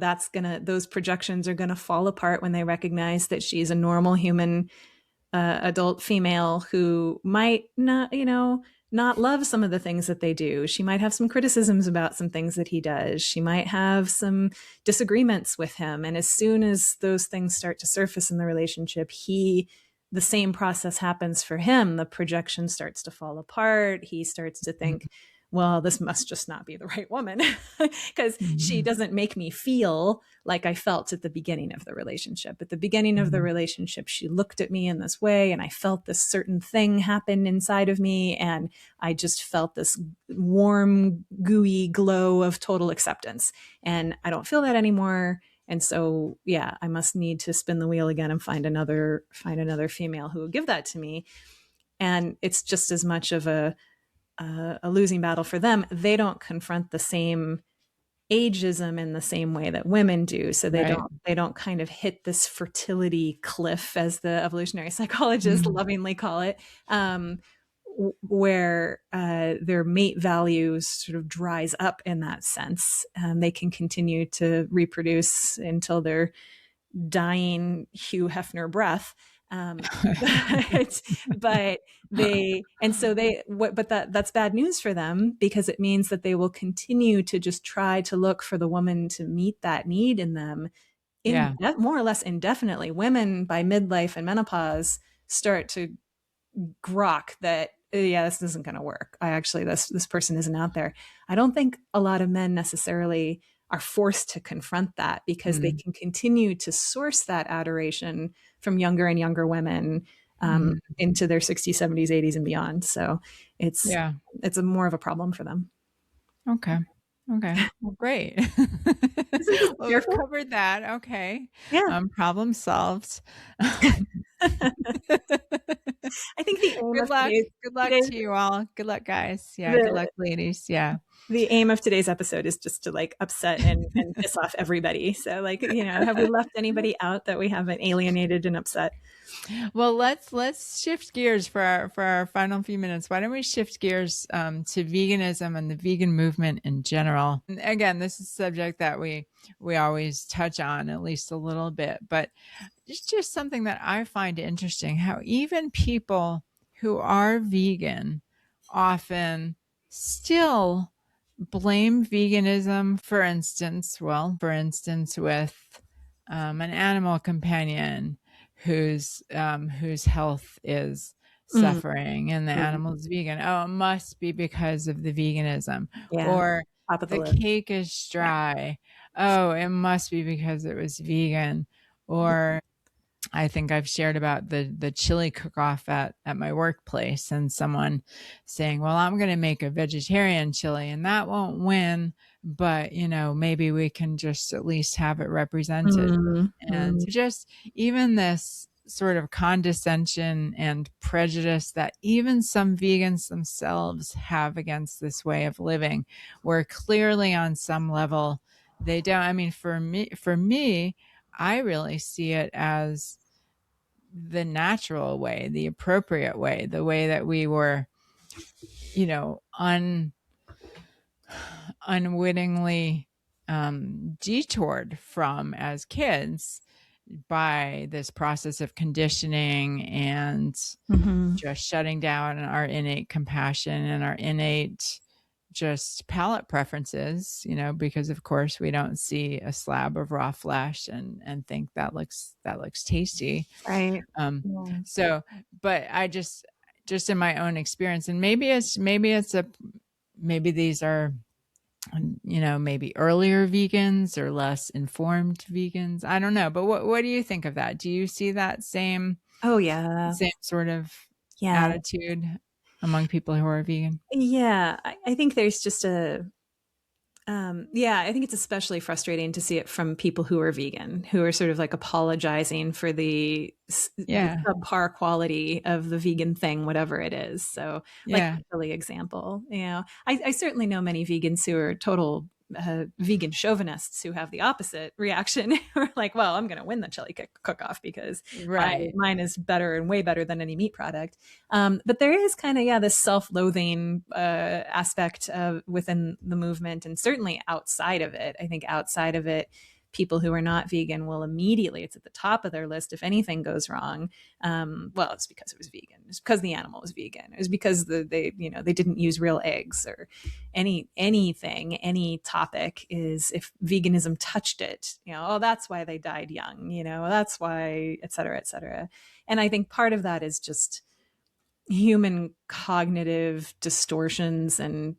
that's gonna those projections are gonna fall apart when they recognize that she's a normal human, adult female who might not love some of the things that they do. She might have some criticisms about some things that he does. She might have some disagreements with him. And as soon as those things start to surface in the relationship, the same process happens for him. The projection starts to fall apart. He starts to think, well, this must just not be the right woman because she Mhm. doesn't make me feel like I felt at the beginning of the relationship. At the beginning of the Mhm. relationship, she looked at me in this way, and I felt this certain thing happen inside of me. And I just felt this warm, gooey glow of total acceptance. And I don't feel that anymore. And so, yeah, I must need to spin the wheel again and find another female who will give that to me. And it's just as much of a losing battle for them. They don't confront the same ageism in the same way that women do. So Right. they don't kind of hit this fertility cliff, as the evolutionary psychologists Mhm. lovingly call it, where their mate value sort of dries up in that sense. They can continue to reproduce until they're dying Hugh Hefner breath. But, but they, and so they, what, but that's bad news for them, because it means that they will continue to just try to look for the woman to meet that need in them, Yeah. more or less indefinitely. Women by midlife and menopause start to grok that, yeah, this isn't going to work. This person isn't out there. I don't think a lot of men necessarily are forced to confront that, because they Mhm. can continue to source that adoration from younger and younger women, Mhm. into their 60s, 70s, 80s, and beyond. So it's Yeah. it's a more of a problem for them. Okay. Okay. Well, great. Isn't this Well, we've cheerful? covered that. Okay. Yeah. Problem solved. I think the aim Good of luck. today's Good luck today's to you all. Good luck, guys. Yeah. Good the luck, ladies. Yeah. the aim of today's episode is just to like upset and piss off everybody. So like, have we left anybody out that we haven't alienated and upset? Well, let's shift gears for our final few minutes. Why don't we shift gears to veganism and the vegan movement in general? And again, this is a subject that we always touch on at least a little bit, but it's just something that I find interesting, how even people who are vegan often still blame veganism, for instance, with an animal companion whose health is Mm, suffering and the mm, animal's vegan. Oh, it must be because of the veganism. yeah, Or top of the the list. cake is Yeah. dry. Oh, it must be because it was vegan. Or I think I've shared about the chili cook-off at my workplace, and someone saying, "Well, I'm going to make a vegetarian chili, and that won't win, but maybe we can just at least have it represented." Mm, And mm, just even this sort of condescension and prejudice that even some vegans themselves have against this way of living, where clearly on some level they don't. I mean, for me, I really see it as the natural way, the appropriate way, the way that we were, you know, un unwittingly detoured from as kids by this process of conditioning and mhm. just shutting down our innate compassion and our innate just palate preferences, because of course we don't see a slab of raw flesh and think that looks tasty. Right. Um, Yeah. so, but I just in my own experience, and maybe these are maybe earlier vegans or less informed vegans. I don't know, but what do you think of that? Do you see that Oh, yeah. same sort of Yeah. attitude among people who are vegan? Yeah. I think there's just yeah, I think it's especially frustrating to see it from people who are vegan, who are sort of like apologizing for the Yeah, subpar quality of the vegan thing, whatever it is. So, like yeah, the chili example, I certainly know many vegans who are total vegan chauvinists who have the opposite reaction. We're like, well, I'm going to win the chili cook-off because Right. mine is better and way better than any meat product. But there is kind of, yeah, this self-loathing aspect within the movement, and certainly outside of it. I think outside of it, people who are not vegan will immediately, it's at the top of their list if anything goes wrong. Well, it's because it was vegan. It's because the animal was vegan. It was because they didn't use real eggs, or any topic is, if veganism touched it, oh, that's why they died young, that's why, et cetera, et cetera. And I think part of that is just human cognitive distortions, and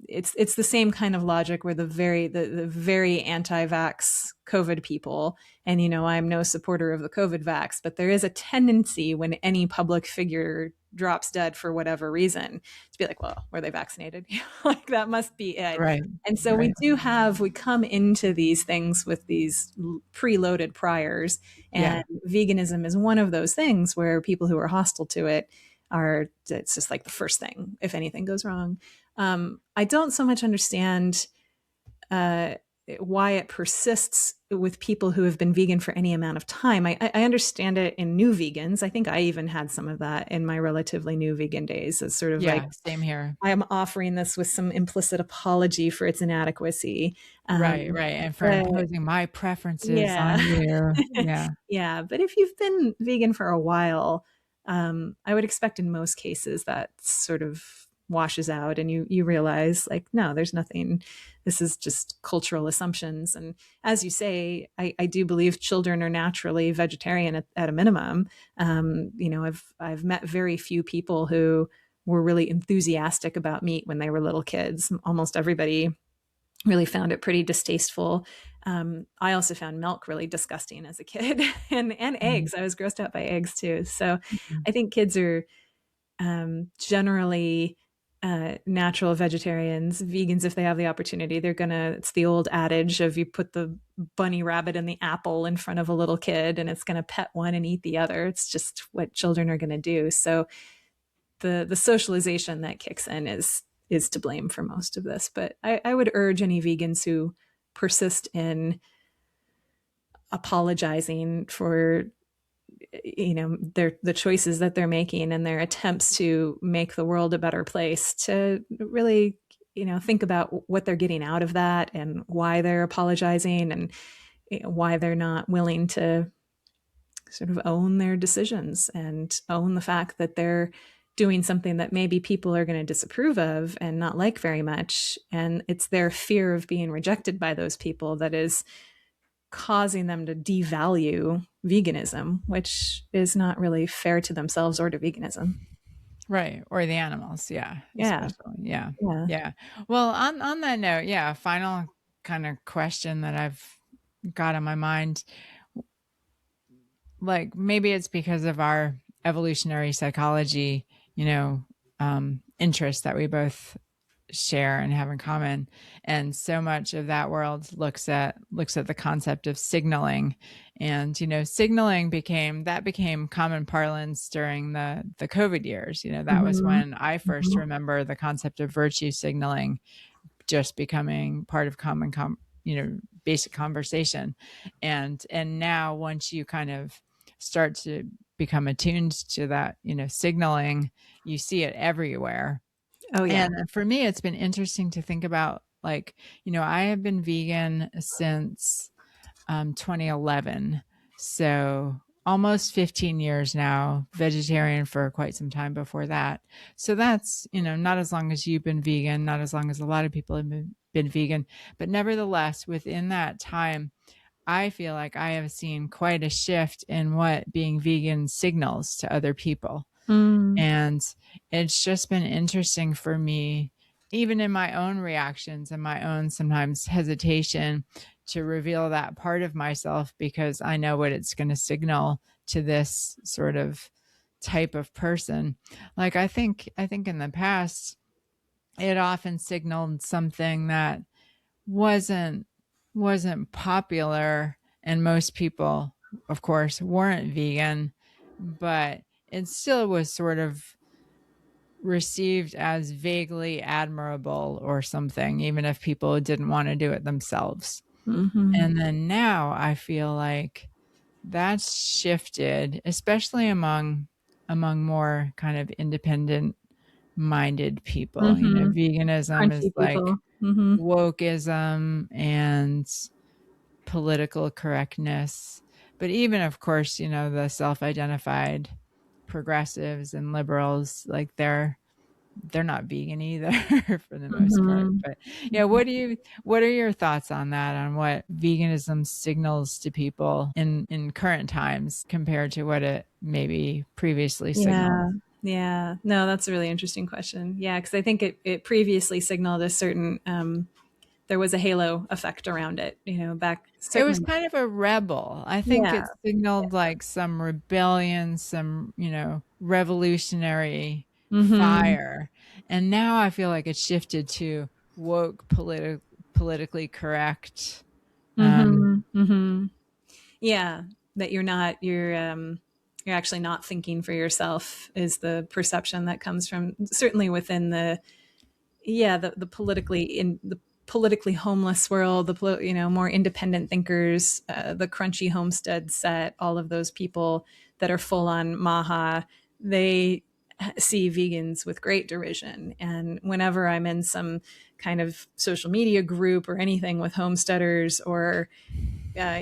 it's the same kind of logic where the very anti-vax COVID people, and I'm no supporter of the COVID vax, but there is a tendency when any public figure drops dead for whatever reason to be like, well, were they vaccinated? Like, that must be it. Right. And so Right. we come into these things with these preloaded priors, Yeah. and veganism is one of those things where people who are hostile to it it's just like the first thing if anything goes wrong. I don't so much understand why it persists with people who have been vegan for any amount of time. I understand it in new vegans. I think I even had some of that in my relatively new vegan days. It's sort of like, Same here. I'm offering this with some implicit apology for its inadequacy. Right. And for But imposing my preferences yeah. on you. Yeah. Yeah. But if you've been vegan for a while, I would expect in most cases that sort of washes out, and you realize, like, no, there's nothing. This is just cultural assumptions. And as you say, I do believe children are naturally vegetarian at a minimum. I've met very few people who were really enthusiastic about meat when they were little kids. Almost everybody really found it pretty distasteful. I also found milk really disgusting as a kid, and Mhm. eggs. I was grossed out by eggs too. So Mhm. I think kids are generally natural vegetarians. Vegans, if they have the opportunity, it's the old adage of, you put the bunny rabbit and the apple in front of a little kid and it's going to pet one and eat the other. It's just what children are going to do. So the socialization that kicks in is to blame for most of this. But I would urge any vegans who persist in apologizing for the choices that they're making and their attempts to make the world a better place, to really think about what they're getting out of that, and why they're apologizing, and why they're not willing to sort of own their decisions and own the fact that they're doing something that maybe people are going to disapprove of and not like very much. And it's their fear of being rejected by those people that is causing them to devalue veganism, which is not really fair to themselves or to veganism. Right. Or the animals. Yeah. Yeah. Especially. Yeah. Yeah. Yeah. Well, on that note, yeah, final kind of question that I've got on my mind, like, maybe it's because of our evolutionary psychology, interest that we both share and have in common, and so much of that world looks at the concept of signaling. And signaling became common parlance during the COVID years. That was Mm-hmm. when I first Mm-hmm. remember the concept of virtue signaling just becoming part of basic conversation. And now, once you kind of start to become attuned to that, signaling, you see it everywhere. Oh yeah. And for me, it's been interesting to think about, like, I have been vegan since 2011. So almost 15 years now, vegetarian for quite some time before that. So that's, not as long as you've been vegan, not as long as a lot of people have been vegan. But nevertheless, within that time, I feel like I have seen quite a shift in what being vegan signals to other people. Mm. And it's just been interesting for me, even in my own reactions and my own sometimes hesitation, to reveal that part of myself, because I know what it's going to signal to this sort of type of person. Like, I think in the past, it often signaled something that wasn't popular, and most people, of course, weren't vegan, but it still was sort of received as vaguely admirable or something, even if people didn't want to do it themselves. Mm-hmm. And then now I feel like that's shifted, especially among more kind of independent minded people. You know, Mm-hmm. veganism is Crunchy people. like Mm-hmm. wokeism and political correctness. But even, of course, you know, the self-identified progressives and liberals, like they're not vegan either for the most part. Mm-hmm. But yeah, what are your thoughts on that, on what veganism signals to people in current times compared to what it maybe previously signaled? Yeah. Yeah. No, that's a really interesting question. Yeah, because I think it previously signaled a certain there was a halo effect around it, back It was certainly. kind of a rebel. I think Yeah. it signaled like some rebellion, some, revolutionary Mm-hmm. fire. And now I feel like it's shifted to woke, politically correct. Um, Mm-hmm. Mm-hmm. Yeah. That you're actually not thinking for yourself is the perception that comes from certainly within the politically homeless world, more independent thinkers, the crunchy homestead set, all of those people that are full on maha, they see vegans with great derision. And whenever I'm in some kind of social media group or anything with homesteaders or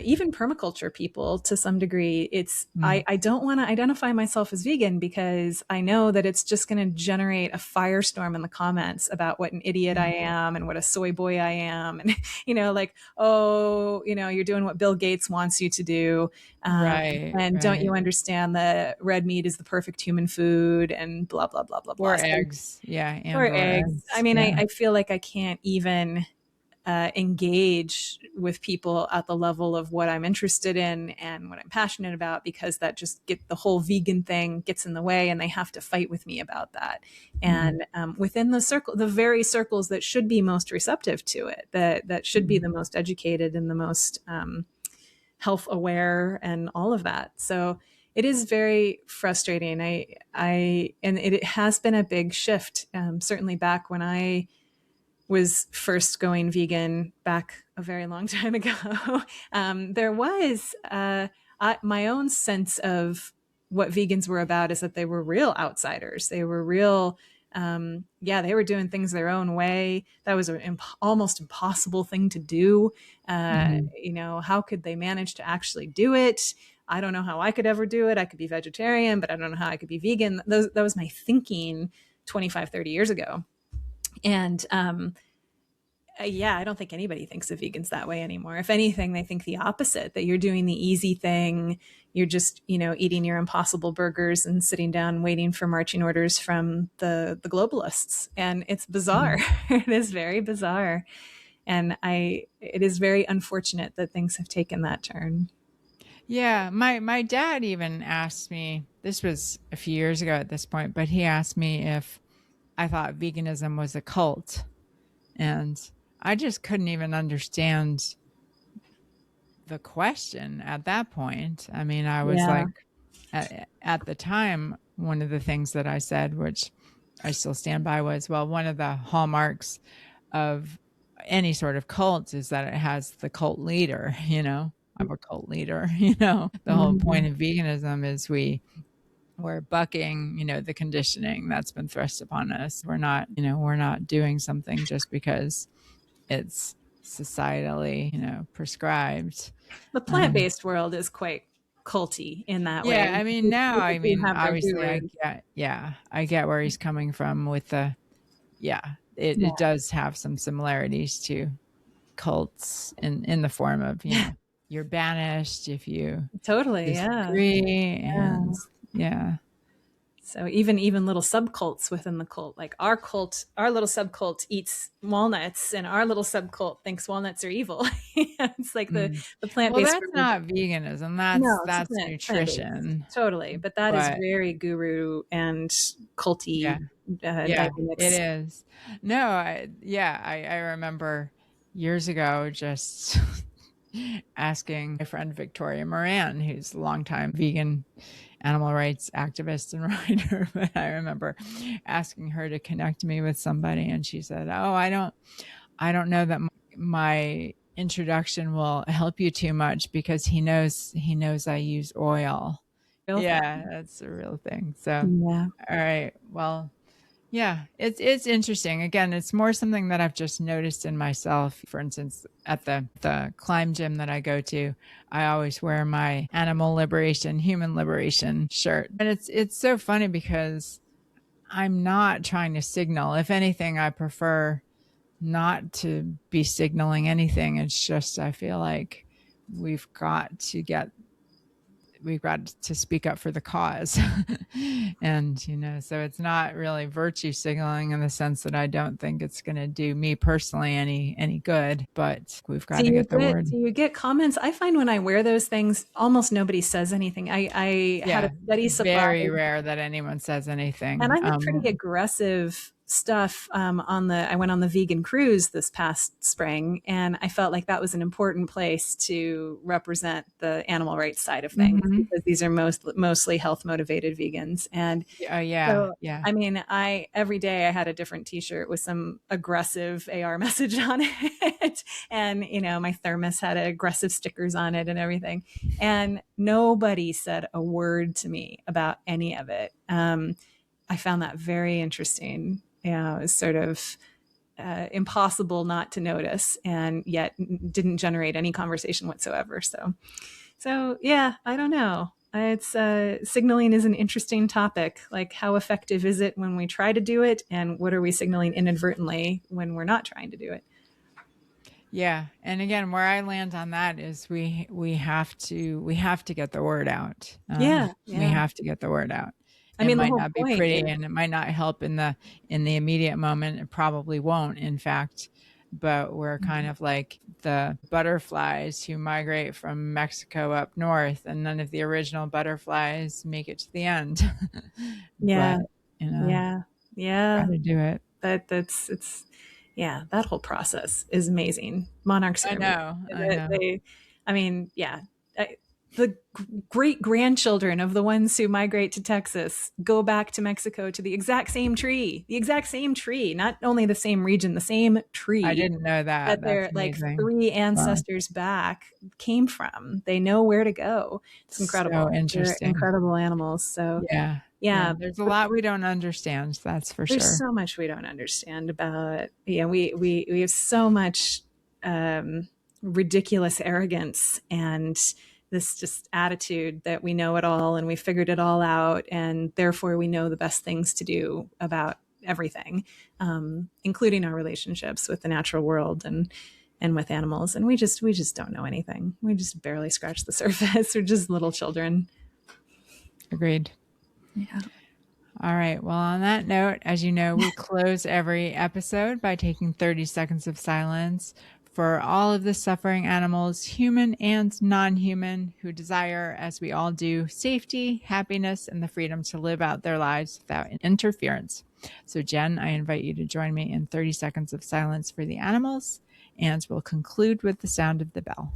even permaculture people to some degree, mm, I don't want to identify myself as vegan because I know that it's just going to generate a firestorm in the comments about what an idiot I mm. am and what a soy boy I am. And, like, oh, you're doing what Bill Gates wants you to do. Um, Right, and don't right. you understand that red meat is the perfect human food and blah, blah, blah, blah, blah. Or So, eggs. Yeah, and or or eggs. I eggs. mean, Yeah. I feel like I can't even engage with people at the level of what I'm interested in and what I'm passionate about, because that just the whole vegan thing gets in the way and they have to fight with me about that. Mm, And within the very circles that should be most receptive to it, that should be mm, the most educated and the most health aware and all of that. So it is very frustrating. And it has been a big shift. Certainly back when I was first going vegan back a very long time ago, there was my own sense of what vegans were about is that they were real outsiders. They were real. They were doing things their own way. That was an almost impossible thing to do. mhm. How could they manage to actually do it? I don't know how I could ever do it. I could be vegetarian, but I don't know how I could be vegan. That was my thinking 25, 30 years ago. And I don't think anybody thinks of vegans that way anymore. If anything, they think the opposite, that you're doing the easy thing. You're just, eating your impossible burgers and sitting down waiting for marching orders from the globalists. And it's bizarre. Mhm. It is very bizarre. And it is very unfortunate that things have taken that turn. Yeah, my dad even asked me, this was a few years ago at this point, but he asked me if I thought veganism was a cult. And I just couldn't even understand the question at that point. I mean, I was Yeah. like, at the time, one of the things that I said, which I still stand by, was, well, one of the hallmarks of any sort of cult is that it has the cult leader, I'm a cult leader, the whole point Mhm. of veganism is we're bucking, the conditioning that's been thrust upon us. We're not doing something just because it's societally, prescribed. The Um, plant-based world is quite culty in that way. yeah, I mean, now, People I do mean, have their obviously, gurus. I get where he's coming from with yeah, it does have some similarities to cults in the form of, Yeah, you're banished if you totally. Yeah. disagree, Yeah. and yeah. So even little subcults within the cult, like our cult, our little subcult eats walnuts, and our little subcult thinks walnuts are evil. It's like the Mm. the plant Well, based that's religion. not veganism, No, it's a that's plant based, nutrition, totally. But that is but very guru and yeah. culty Yeah, it dynamics. is. No, I remember years ago just asking my friend Victoria Moran, who's a longtime vegan, animal rights activist and writer, but I remember asking her to connect me with somebody, and she said, "Oh, I don't know that my introduction will help you too much because he knows I use oil." Real Yeah, thing. that's a real thing. So, Yeah. all right. Well, yeah, it's interesting. Again, it's more something that I've just noticed in myself. For instance, at the climb gym that I go to, I always wear my animal liberation, human liberation shirt. And it's so funny because I'm not trying to signal. If anything, I prefer not to be signaling anything. It's just I feel like we've got to get we've got to speak up for the cause. And, so it's not really virtue signaling in the sense that I don't think it's going to do me personally any good, but we've got to get the word. Do you get comments? I find when I wear those things, almost nobody says anything. I had a Yeah, steady supply, very rare that anyone says anything. and I had pretty aggressive stuff I went on the vegan cruise this past spring, and I felt like that was an important place to represent the animal rights side of things Mhm. because these are mostly health motivated vegans. And Oh yeah, so, yeah. I mean, every day I had a different T-shirt with some aggressive AR message on it, and my thermos had aggressive stickers on it and everything, and nobody said a word to me about any of it. I found that very interesting. It was sort of impossible not to notice, and yet didn't generate any conversation whatsoever. So yeah, I don't know. It's signaling is an interesting topic. Like, how effective is it when we try to do it, and what are we signaling inadvertently when we're not trying to do it? Yeah, and again, where I land on that is we have to get the word out. Yeah, We yeah. have to get the word out. I It mean, the might whole not be point pretty, is, and it might not help in the immediate moment. It probably won't, in fact. But we're kind of like the butterflies who migrate from Mexico up north, and none of the original butterflies make it to the end. yeah, But yeah, yeah. got to do it. That's it's yeah, that whole process is amazing. Monarchs I are amazing. know, I know. I mean, yeah, the great grandchildren of the ones who migrate to Texas go back to Mexico to the exact same tree, not only the same region, the same I tree didn't know that that. That's their like amazing. three Wow. ancestors back came from. They know where to go. It's So incredible. They're interesting. incredible animals. So Yeah. Yeah. yeah, There's a lot we don't understand. That's for there's sure. so much we don't understand about, we have so much ridiculous arrogance and this just attitude that we know it all and we figured it all out, and therefore we know the best things to do about everything, including our relationships with the natural world and with animals. And we just don't know anything. We just barely scratch the surface. We're just little children. Agreed. Yeah. All right. Well, on that note, as you know, we close every episode by taking 30 seconds of silence for all of the suffering animals, human and non human, who desire, as we all do, safety, happiness, and the freedom to live out their lives without interference. So, Jen, I invite you to join me in 30 seconds of silence for the animals, and we'll conclude with the sound of the bell.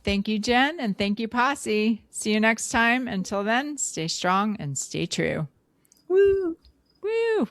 Thank you, Jen, and thank you, Posse. See you next time. Until then, stay strong and stay true. Woo. Woo!